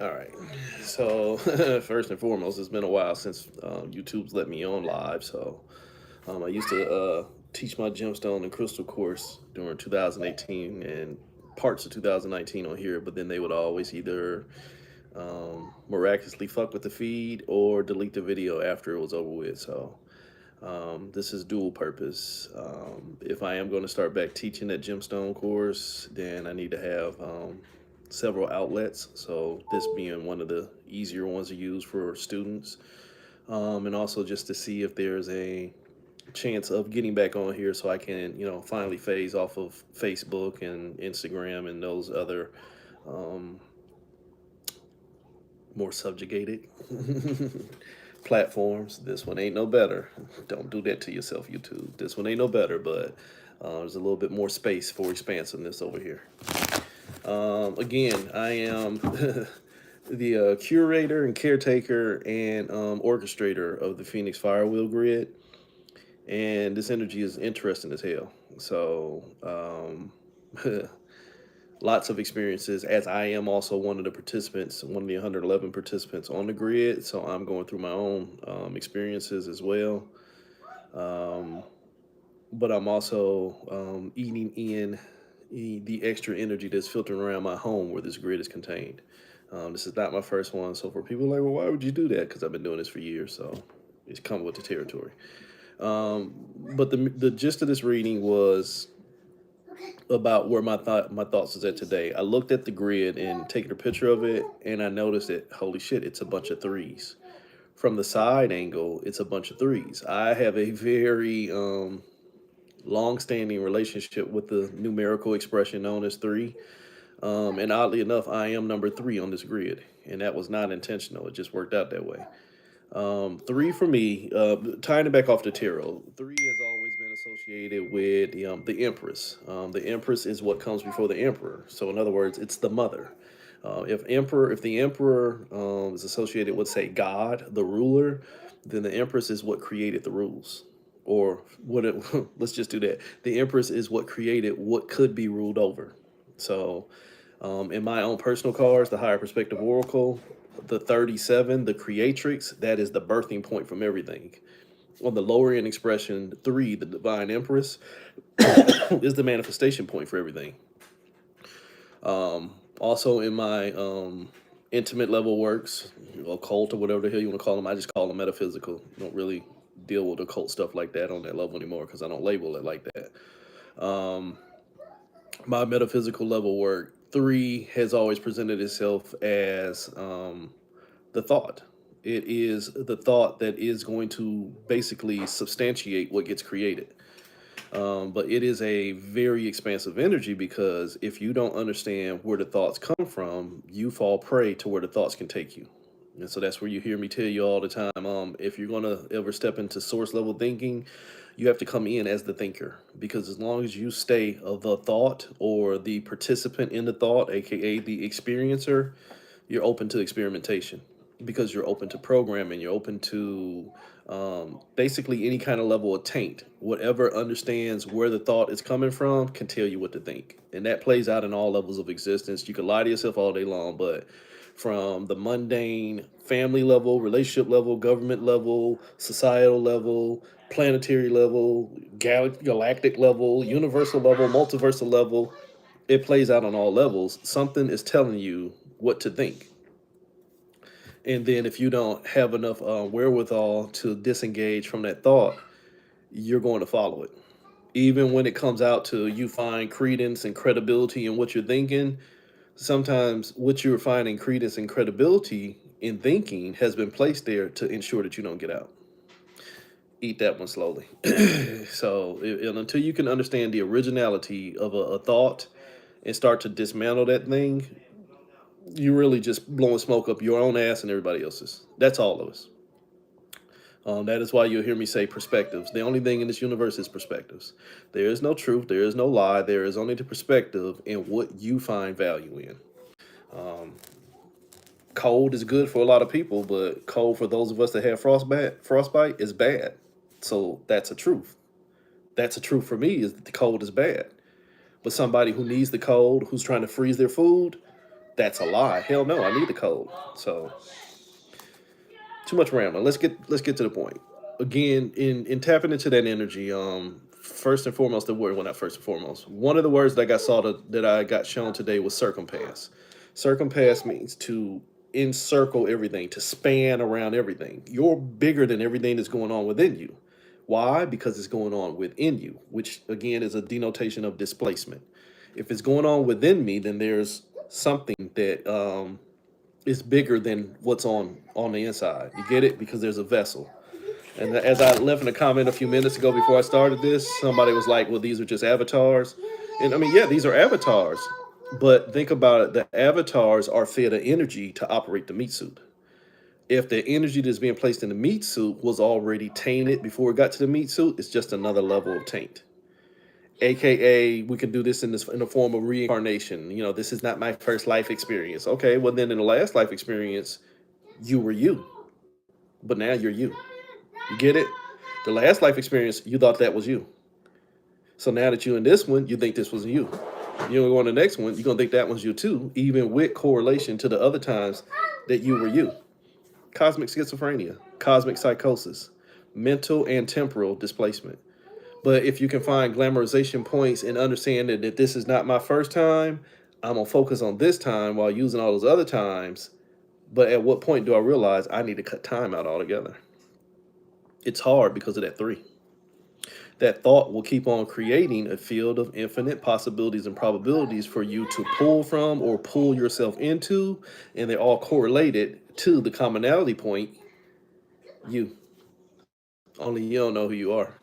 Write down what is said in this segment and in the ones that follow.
All right. So first and foremost, it's been a while since YouTube's let me on live. So I used to teach my gemstone and crystal course during 2018 and parts of 2019 on here, but then they would always either miraculously fuck with the feed or delete the video after it was over with. So this is dual purpose. If I am going to start back teaching that gemstone course, then I need to have several outlets. So this being one of the easier ones to use for students, and also just to see if there's a chance of getting back on here, so I can finally phase off of Facebook and Instagram and those other um, more subjugated platforms. This one ain't no better. Don't do that to yourself, YouTube. This one ain't no better, but there's a little bit more space for expansiveness over here. Again, I am the curator and caretaker and orchestrator of the Phoenix Fyre Will Grid, and this energy is interesting as hell. So, lots of experiences, as I am also one of the participants, one of the 111 participants on the grid. So I'm going through my own experiences as well. Um, but I'm also eating in the extra energy that's filtering around my home where this grid is contained. This is not my first one. So for people like, well, why would you do that? Because I've been doing this for years. So it's come with the territory. But the gist of this reading was about where my thoughts is at today. I looked at the grid and taking a picture of it, and I noticed that holy shit, it's a bunch of threes. From the side angle, it's a bunch of threes. I have a very long-standing relationship with the numerical expression known as three. And oddly enough, I am number three on this grid, and that was not intentional. It just worked out that way. Three for me, tying it back off the tarot. Three has always been associated with the Empress. The Empress is what comes before the Emperor. So in other words, it's the mother. If the Emperor is associated with, say, God, the ruler, then the Empress is what created the rules. Or what? Let's just do that. The Empress is what created what could be ruled over. So in my own personal cards, the Higher Perspective Oracle, the 37, the Creatrix, that is the birthing point from everything. On the lower end expression, three, the Divine Empress, is the manifestation point for everything. Also, in my intimate level works, occult or whatever the hell you want to call them, I just call them metaphysical. I don't really deal with occult stuff like that on that level anymore because I don't label it like that. Um, my metaphysical level work, three has always presented itself as the thought. It is the thought that is going to basically substantiate what gets created. But it is a very expansive energy because if you don't understand where the thoughts come from, you fall prey to where the thoughts can take you. And so that's where you hear me tell you all the time. If you're gonna ever step into source level thinking, you have to come in as the thinker because as long as you stay of the thought or the participant in the thought, aka the experiencer, you're open to experimentation because you're open to programming, you're open to basically any kind of level of taint. Whatever understands where the thought is coming from can tell you what to think. And that plays out in all levels of existence. You can lie to yourself all day long, but from the mundane family level, relationship level, government level, societal level, planetary level, galactic level, universal level, multiversal level, it plays out on all levels. Something is telling you what to think. And then if you don't have enough wherewithal to disengage from that thought, you're going to follow it. Even when it comes out to you find credence and credibility in what you're thinking, sometimes what you're finding credence and credibility in thinking has been placed there to ensure that you don't get out. Eat that one slowly. So and until you can understand the originality of a thought and start to dismantle that thing, you're really just blowing smoke up your own ass and everybody else's. That's all of us. That is why you'll hear me say perspectives. The only thing in this universe is perspectives. There is no truth. There is no lie. There is only the perspective and what you find value in. Um, Cold is good for a lot of people, but cold for those of us that have frostbite is bad. So that's a truth. That's a truth for me is that the cold is bad. But somebody who needs the cold, who's trying to freeze their food, That's a lie. Hell no, I need the code. So too much rambling. Let's get to the point. Again, in tapping into that energy, first and foremost, the word, well, not first and foremost, one of the words that I got shown today was circumpass. Circumpass means to encircle everything, to span around everything. You're bigger than everything that's going on within you. Why? Because it's going on within you, which again is a denotation of displacement. If it's going on within me, then there's something that is bigger than what's on the inside. You get it? Because there's a vessel. And as I left in a comment a few minutes ago before I started this, somebody was like, "Well, these are just avatars." And I mean, yeah, these are avatars. But think about it: the avatars are fed an energy to operate the meat suit. If the energy that's being placed in the meat suit was already tainted before it got to the meat suit, it's just another level of taint. AKA, we can do this in the form of reincarnation. This is not my first life experience. Okay, well then in the last life experience, you were you, but now you're you. You get it? The last life experience, you thought that was you. So now that you're in this one, you think this was you. You're going to the next one, you're gonna think that one's you too, even with correlation to the other times that you were you. Cosmic schizophrenia, cosmic psychosis, mental and temporal displacement. But if you can find glamorization points and understand that this is not my first time, I'm gonna focus on this time while using all those other times. But at what point do I realize I need to cut time out altogether? It's hard because of that three. That thought will keep on creating a field of infinite possibilities and probabilities for you to pull from or pull yourself into, and they're all correlated to the commonality point, you. Only you don't know who you are.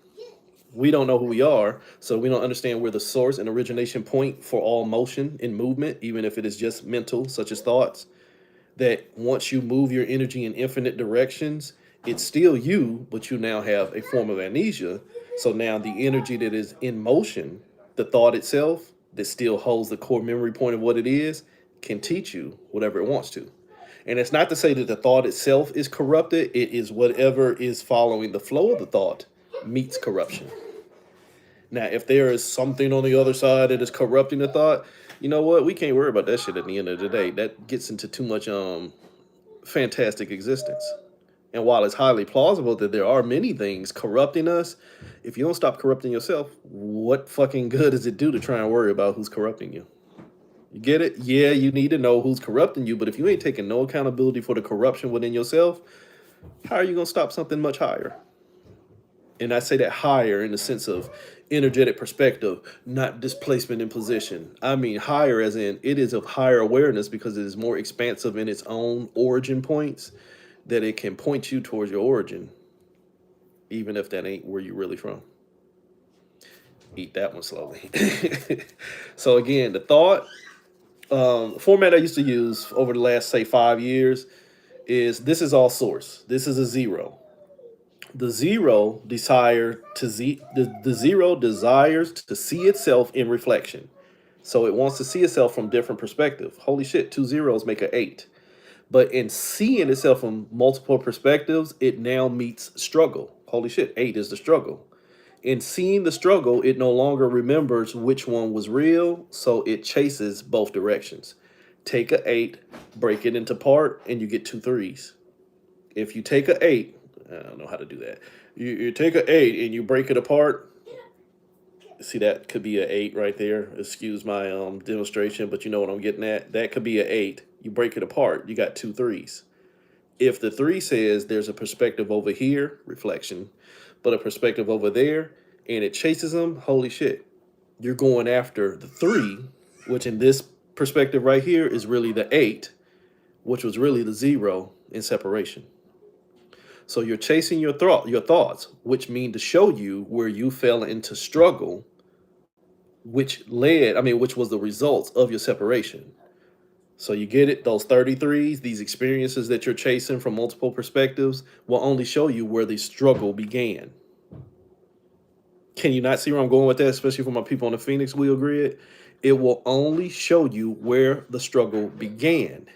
We don't know who we are, so we don't understand where the source and origination point for all motion and movement, even if it is just mental, such as thoughts, that once you move your energy in infinite directions, it's still you, but you now have a form of amnesia. So now the energy that is in motion, the thought itself, that still holds the core memory point of what it is, can teach you whatever it wants to. And it's not to say that the thought itself is corrupted, it is whatever is following the flow of the thought meets corruption. Now, if there is something on the other side that is corrupting the thought, you know what? We can't worry about that shit at the end of the day. That gets into too much fantastic existence. And while it's highly plausible that there are many things corrupting us, if you don't stop corrupting yourself, what fucking good does it do to try and worry about who's corrupting you? You get it? Yeah, you need to know who's corrupting you, but if you ain't taking no accountability for the corruption within yourself, how are you going to stop something much higher? And I say that higher in the sense of energetic perspective, not displacement in position. I mean higher as in it is of higher awareness because it is more expansive in its own origin points, that it can point you towards your origin, even if that ain't where you're really from. Eat that one slowly. So again, the thought format I used to use over the last, say, 5 years is this is all source. This is a zero. The zero the zero desires to see itself in reflection. So it wants to see itself from different perspectives. Holy shit, two zeros make an eight. But in seeing itself from multiple perspectives, it now meets struggle. Holy shit, eight is the struggle. In seeing the struggle, it no longer remembers which one was real, so it chases both directions. Take a eight, break it into part, and you get two threes. If you take a eight, I don't know how to do that. You take an eight and you break it apart. See, that could be an eight right there. Excuse my demonstration, but you know what I'm getting at. That could be an eight. You break it apart, you got two threes. If the three says there's a perspective over here, reflection, but a perspective over there, and it chases them, holy shit, you're going after the three, which in this perspective right here is really the eight, which was really the zero in separation. So you're chasing your thoughts, which mean to show you where you fell into struggle, which was the result of your separation. So you get it, those 33s, these experiences that you're chasing from multiple perspectives will only show you where the struggle began. Can you not see where I'm going with that, especially for my people on the Phoenix Wheel Grid? It will only show you where the struggle began.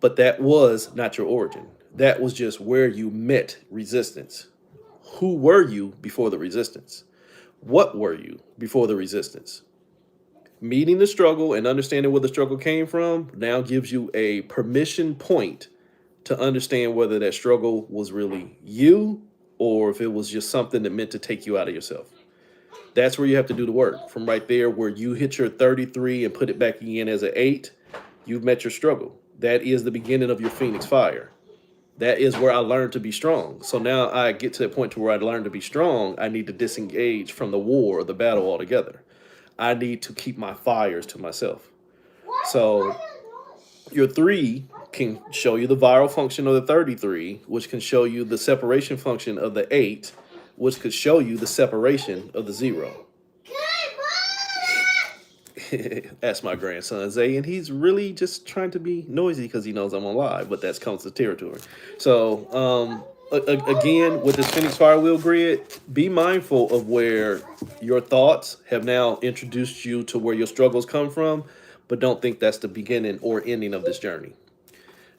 But that was not your origin. That was just where you met resistance. Who were you before the resistance? What were you before the resistance? Meeting the struggle and understanding where the struggle came from now gives you a permission point to understand whether that struggle was really you or if it was just something that meant to take you out of yourself. That's where you have to do the work. From right there, where you hit your 33 and put it back again as an 8, you've met your struggle. That is the beginning of your Phoenix Fire. That is where I learned to be strong. So now I get to the point to where I learned to be strong. I need to disengage from the war or the battle altogether. I need to keep my fires to myself. So your 3 can show you the viral function of the 33, which can show you the separation function of the 8, which could show you the separation of the 0. That's my grandson Zay, and he's really just trying to be noisy because he knows I'm on live, but that's comes to territory. So again, with this Phoenix Fyre Will Grid, be mindful of where your thoughts have now introduced you to where your struggles come from, but don't think that's the beginning or ending of this journey.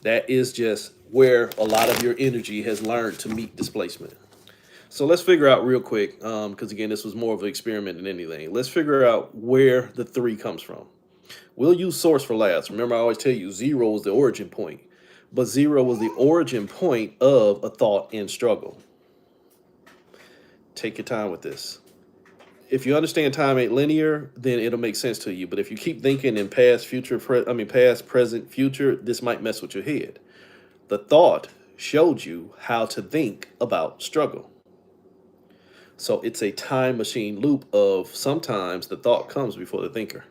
That is just where a lot of your energy has learned to meet displacement. So let's figure out real quick, because again, this was more of an experiment than anything. Let's figure out where the 3 comes from. We'll use source for last. Remember, I always tell you 0 is the origin point, but 0 was the origin point of a thought and struggle. Take your time with this. If you understand time ain't linear, then it'll make sense to you. But if you keep thinking in past, past, present, future, this might mess with your head. The thought showed you how to think about struggle. So it's a time machine loop of sometimes the thought comes before the thinker.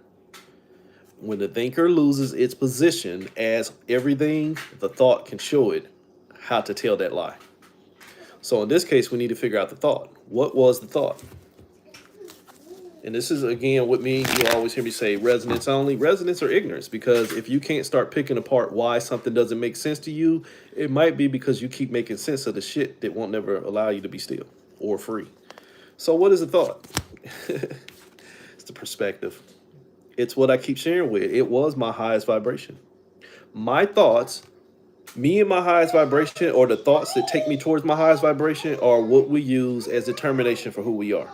When the thinker loses its position as everything, the thought can show it how to tell that lie. So in this case, we need to figure out the thought. What was the thought? And this is, again, with me, you'll always hear me say resonance only. Resonance or ignorance, because if you can't start picking apart why something doesn't make sense to you, it might be because you keep making sense of the shit that won't never allow you to be still or free. So what is the thought? It's the perspective. It's what I keep sharing with. It was my highest vibration. My thoughts, me and my highest vibration, or the thoughts that take me towards my highest vibration, are what we use as determination for who we are.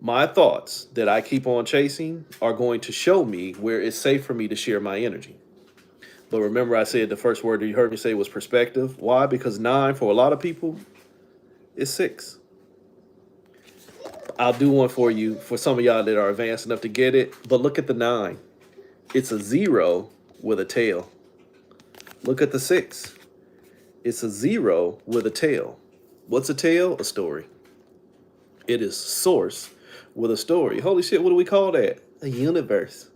My thoughts that I keep on chasing are going to show me where it's safe for me to share my energy. But remember, I said the first word that you heard me say was perspective. Why? Because 9 for a lot of people is 6. I'll do one for you, for some of y'all that are advanced enough to get it. But look at the 9. It's a 0 with a tail. Look at the 6. It's a 0 with a tail. What's a tail? A story. It is source with a story. Holy shit, what do we call that? A universe.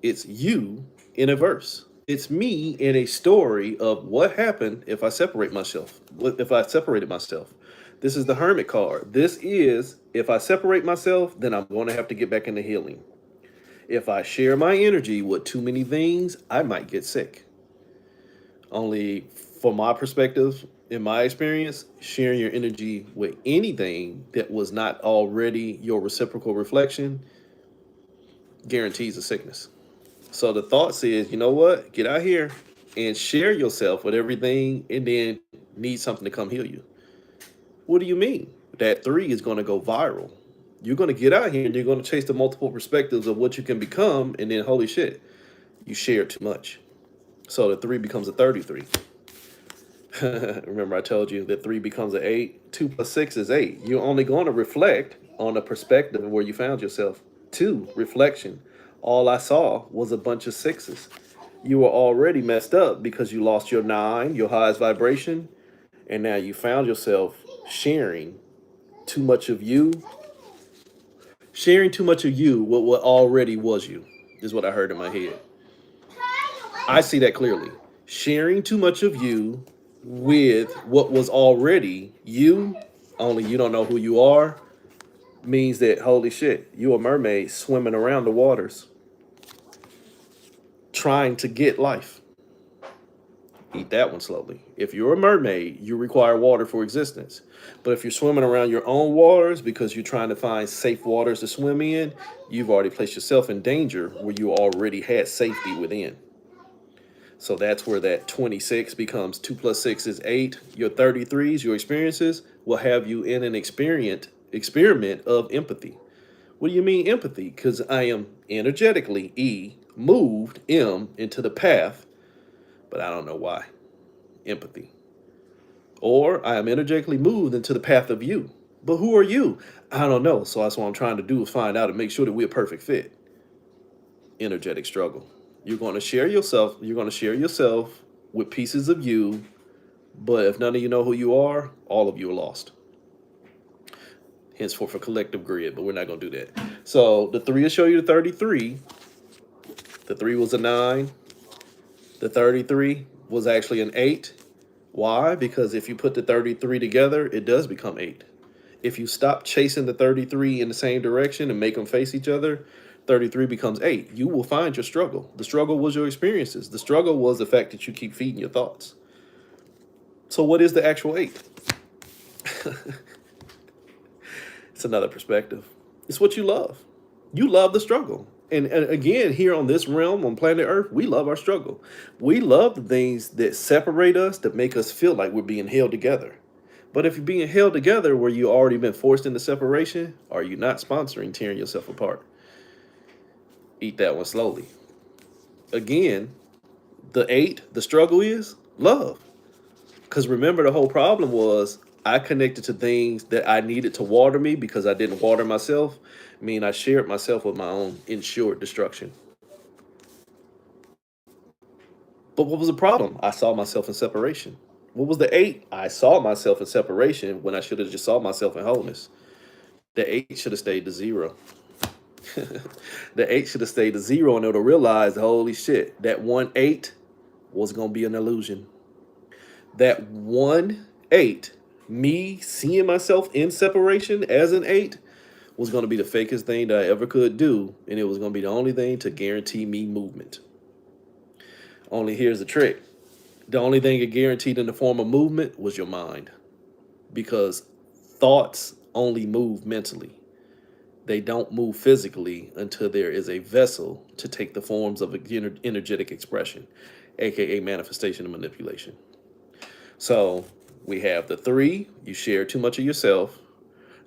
It's you in a verse. It's me in a story of what happened if I separate myself. If I separated myself. This is the Hermit card. This is, if I separate myself, then I'm going to have to get back into healing. If I share my energy with too many things, I might get sick. Only from my perspective, in my experience, sharing your energy with anything that was not already your reciprocal reflection guarantees a sickness. So the thought says, you know what? Get out here and share yourself with everything and then need something to come heal you. What do you mean? That 3 is going to go viral. You're going to get out here and you're going to chase the multiple perspectives of what you can become. And then, holy shit, you share too much. So the 3 becomes a 33. Remember, I told you that 3 becomes an 8. 2 plus 6 is 8. You're only going to reflect on a perspective of where you found yourself. 2, reflection. All I saw was a bunch of 6s. You were already messed up because you lost your 9, your highest vibration. And now you found yourself sharing too much of you. Sharing too much of you, what already was you, is what I heard in my head. I see that clearly. Sharing too much of you with what was already you, only you don't know who you are, means that, holy shit, you a mermaid swimming around the waters, trying to get life. Eat that one slowly. If you're a mermaid, you require water for existence. But if you're swimming around your own waters because you're trying to find safe waters to swim in, you've already placed yourself in danger where you already had safety within. So that's where that 26 becomes 2 plus 6 is 8. Your 33s, your experiences, will have you in an experiment of empathy, What do you mean empathy? Because I am energetically, E, moved, M, into the path, but I don't know why. Empathy. Or I am energetically moved into the path of you. But who are you? I don't know. So that's what I'm trying to do is find out and make sure that we're a perfect fit. Energetic struggle. You're going to share yourself. You're going to share yourself with pieces of you. But if none of you know who you are, all of you are lost. Henceforth, a collective grid, but we're not going to do that. So the 3 will show you the 33. The 3 was a 9. The 33 was actually an 8. Why? Because if you put the 33 together, it does become 8. If you stop chasing the 33 in the same direction and make them face each other, 33 becomes 8. You will find your struggle. The struggle was your experiences. The struggle was the fact that you keep feeding your thoughts. So what is the actual 8? It's another perspective. It's what you love. You love the struggle. And again, here on this realm, on planet Earth, we love our struggle. We love the things that separate us, that make us feel like we're being held together. But if you're being held together where you already been forced into separation, are you not sponsoring tearing yourself apart? Eat that one slowly. Again, the 8, the struggle is love. Because remember, the whole problem was I connected to things that I needed to water me because I didn't water myself. I mean, I shared myself with my own insured destruction. But what was the problem? I saw myself in separation. What was the 8? I saw myself in separation when I should have just saw myself in wholeness. The 8 should have stayed to 0. The 8 should have stayed to 0 and it would have realized, holy shit, that 1-8 was going to be an illusion. That 1-8, me seeing myself in separation as an 8, was going to be the fakest thing that I ever could do, and it was going to be the only thing to guarantee me movement. Only here's the trick. The only thing it guaranteed in the form of movement was your mind, because thoughts only move mentally. They don't move physically until there is a vessel to take the forms of energetic expression, aka manifestation and manipulation. So we have the 3, you shared too much of yourself.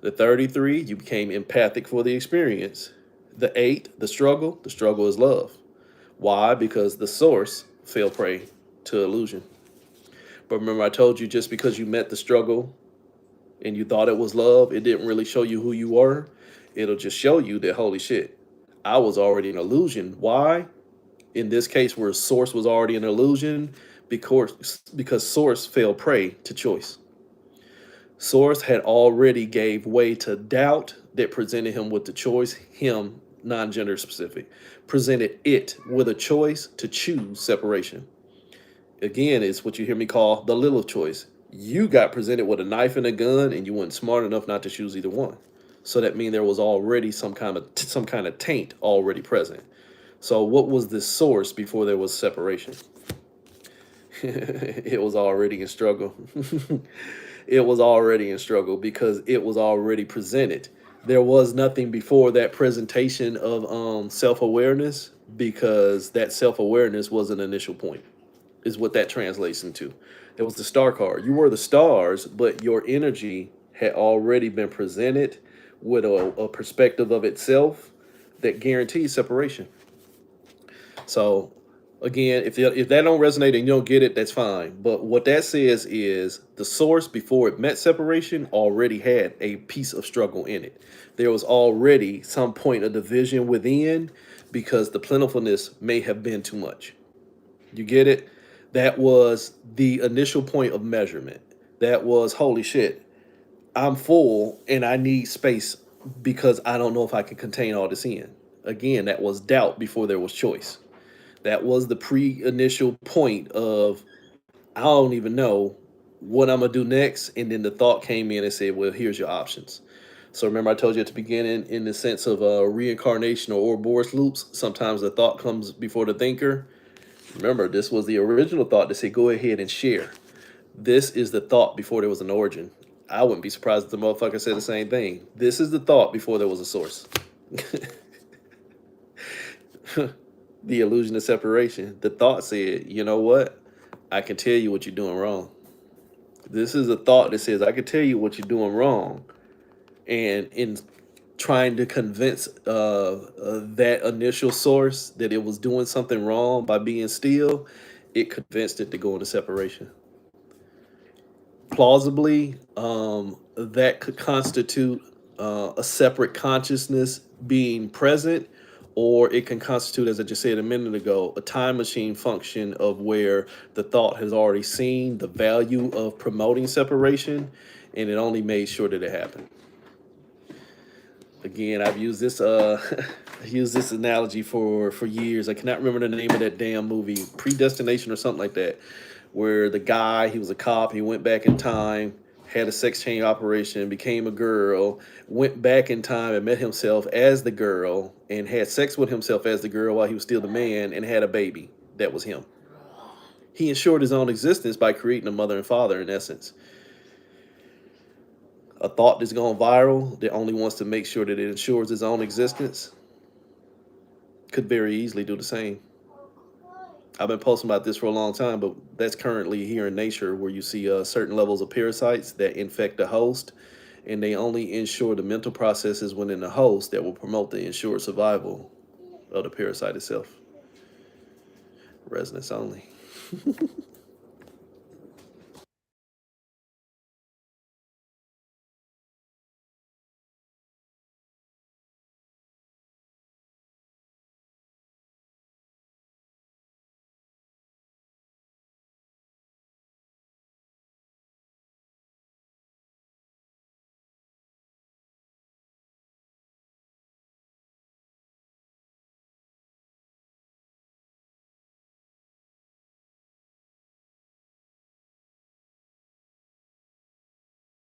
The 33, you became empathic for the experience. The 8, the struggle is love. Why? Because the source fell prey to illusion. But remember, I told you just because you met the struggle and you thought it was love, it didn't really show you who you were. It'll just show you that, holy shit, I was already an illusion. Why? In this case, where source was already an illusion, because source fell prey to choice. Source had already gave way to doubt that presented him with the choice, him, non-gender specific, presented it with a choice to choose separation. Again, it's what you hear me call the little choice. You got presented with a knife and a gun and you weren't smart enough not to choose either one. So that means there was already some kind of taint already present. So what was the source before there was separation? It was already in struggle. It was already in struggle because it was already presented. There was nothing before that presentation of self-awareness, because that self-awareness was an initial point, is what that translates into. It was the star card. You were the stars, but your energy had already been presented with a perspective of itself that guarantees separation. So again, if that don't resonate and you don't get it, that's fine. But what that says is the source, before it met separation, already had a piece of struggle in it. There was already some point of division within, because the plentifulness may have been too much. You get it? That was the initial point of measurement. That was, holy shit, I'm full and I need space because I don't know if I can contain all this in. Again, that was doubt before there was choice. That was the pre-initial point of, I don't even know what I'm going to do next. And then the thought came in and said, well, here's your options. So remember I told you at the beginning, in the sense of reincarnation or Ouroboros loops, sometimes the thought comes before the thinker. Remember, this was the original thought to say, go ahead and share. This is the thought before there was an origin. I wouldn't be surprised if the motherfucker said the same thing. This is the thought before there was a source. The illusion of separation. The thought said, you know what? I can tell you what you're doing wrong. This is a thought that says, I can tell you what you're doing wrong. And in trying to convince that initial source that it was doing something wrong by being still, it convinced it to go into separation. Plausibly, that could constitute a separate consciousness being present, or it can constitute, as I just said a minute ago, a time machine function of where the thought has already seen the value of promoting separation, and it only made sure that it happened. Again, I've used this I used this analogy for years. I cannot remember the name of that damn movie, Predestination or something like that, where the guy, he was a cop, he went back in time, had a sex change operation, became a girl, went back in time and met himself as the girl and had sex with himself as the girl while he was still the man and had a baby. That was him. He ensured his own existence by creating a mother and father in essence. A thought that's gone viral that only wants to make sure that it ensures its own existence could very easily do the same. I've been posting about this for a long time, but that's currently here in nature where you see certain levels of parasites that infect the host, and they only ensure the mental processes within the host that will promote the ensured survival of the parasite itself. Resonance only.